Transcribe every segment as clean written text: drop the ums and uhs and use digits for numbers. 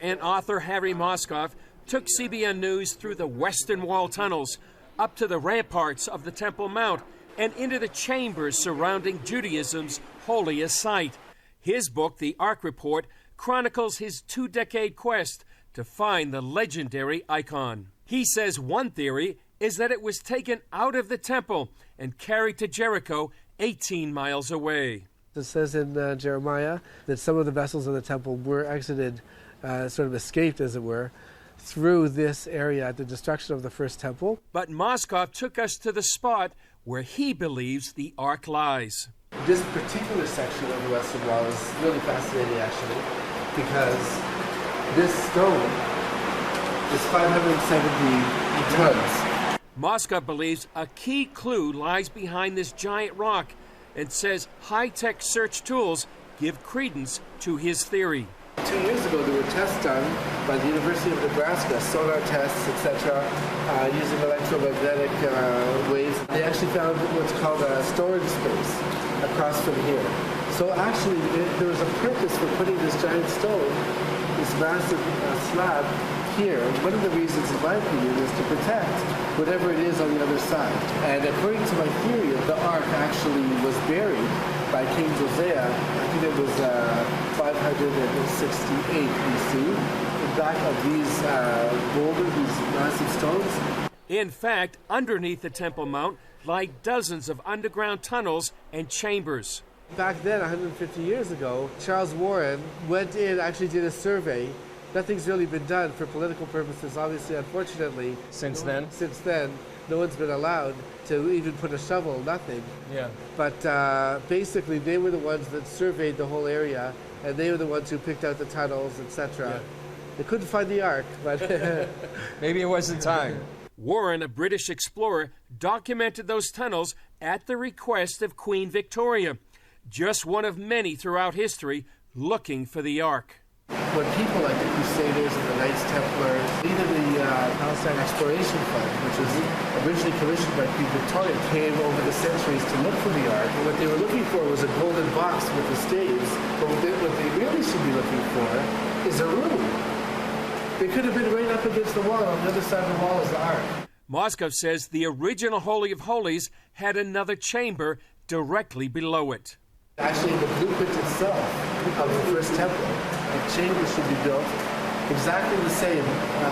And author Harry Moskoff took CBN News through the Western Wall tunnels, up to the ramparts of the Temple Mount, and into the chambers surrounding Judaism's holiest site. His book, The Ark Report, chronicles his 2-decade quest to find the legendary icon. He says one theory is that it was taken out of the temple and carried to Jericho 18 miles away. It says in Jeremiah that some of the vessels of the temple were exited, sort of escaped, as it were, through this area at the destruction of the first temple. But Moskoff took us to the spot where he believes the Ark lies. This particular section of the Western Wall is really fascinating, actually, because this stone is 570 tons. Moskoff believes a key clue lies behind this giant rock and says high-tech search tools give credence to his theory. 2 years ago, there were tests done by the University of Nebraska, sonar tests, etc., using electromagnetic waves. They actually found what's called a storage space across from here. So actually, there was a purpose for putting this giant stone, this massive slab, here. One of the reasons, in my opinion, is to protect whatever it is on the other side. And according to my theory, the Ark actually was buried by King Josiah. I think it was 568 BC, in back of these boulders, these massive stones. In fact, underneath the Temple Mount lie dozens of underground tunnels and chambers. Back then, 150 years ago, Charles Warren went in, actually did a survey. Nothing's really been done for political purposes, obviously, unfortunately. Since then, no one's been allowed to even put a shovel, nothing. Yeah. But basically, they were the ones that surveyed the whole area, and they were the ones who picked out the tunnels, etc. Yeah. They couldn't find the Ark, but maybe it wasn't time. Warren, a British explorer, documented those tunnels at the request of Queen Victoria, just one of many throughout history looking for the Ark. When people like the Crusaders and the Knights Templar, even the Palestine Exploration Fund, which was originally commissioned by Queen Victoria, came over the centuries to look for the Ark. And what they were looking for was a golden box with the staves. But what they really should be looking for is a room. They could have been right up against the wall. On the other side of the wall is the Ark. Moskoff says the original Holy of Holies had another chamber directly below it. Actually, the blueprint itself of the first temple, the chamber should be built exactly the same,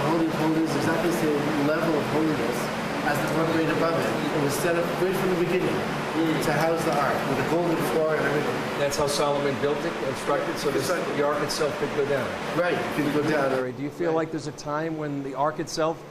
Holy of Holies, exactly the same level of holiness as the one right above it. It was set up right from the beginning to house the Ark, with a golden floor and everything. That's how Solomon built it, constructed, so the Ark itself could go down. Right, it could go down. Do you feel like there's a time when the Ark itself,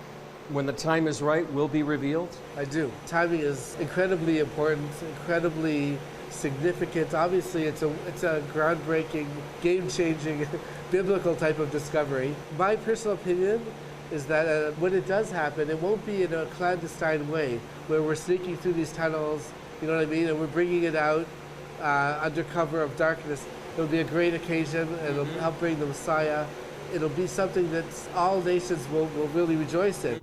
when the time is right, will be revealed? I do. Timing is incredibly important, incredibly significant. Obviously, it's a groundbreaking, game-changing, biblical type of discovery. My personal opinion is that when it does happen, it won't be in a clandestine way, where we're sneaking through these tunnels, you know what I mean, and we're bringing it out under cover of darkness. It'll be a great occasion, and it'll help bring the Messiah. It'll be something that all nations will really rejoice in.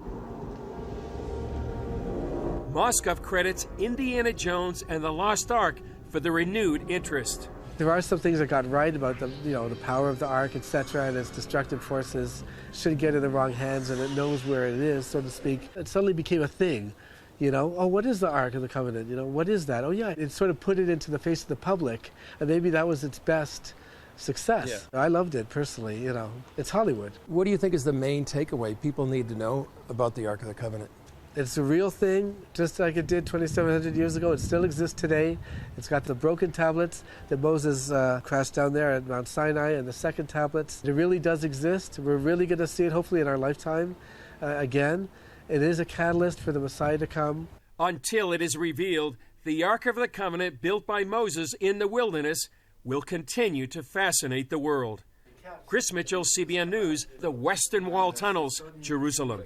Moskoff credits Indiana Jones and the Lost Ark for the renewed interest. There are some things that got right about the power of the Ark, etc., and its destructive forces shouldn't get in the wrong hands, and it knows where it is, so to speak. It suddenly became a thing. Oh, what is the Ark of the Covenant? What is that? Oh, yeah, it sort of put it into the face of the public, and maybe that was its best success. Yeah. I loved it personally. It's Hollywood. What do you think is the main takeaway people need to know about the Ark of the Covenant? It's a real thing, just like it did 2,700 years ago. It still exists today. It's got the broken tablets that Moses crashed down there at Mount Sinai, and the second tablets. It really does exist. We're really going to see it, hopefully, in our lifetime again. It is a catalyst for the Messiah to come. Until it is revealed, the Ark of the Covenant built by Moses in the wilderness will continue to fascinate the world. Chris Mitchell, CBN News, the Western Wall Tunnels, Jerusalem.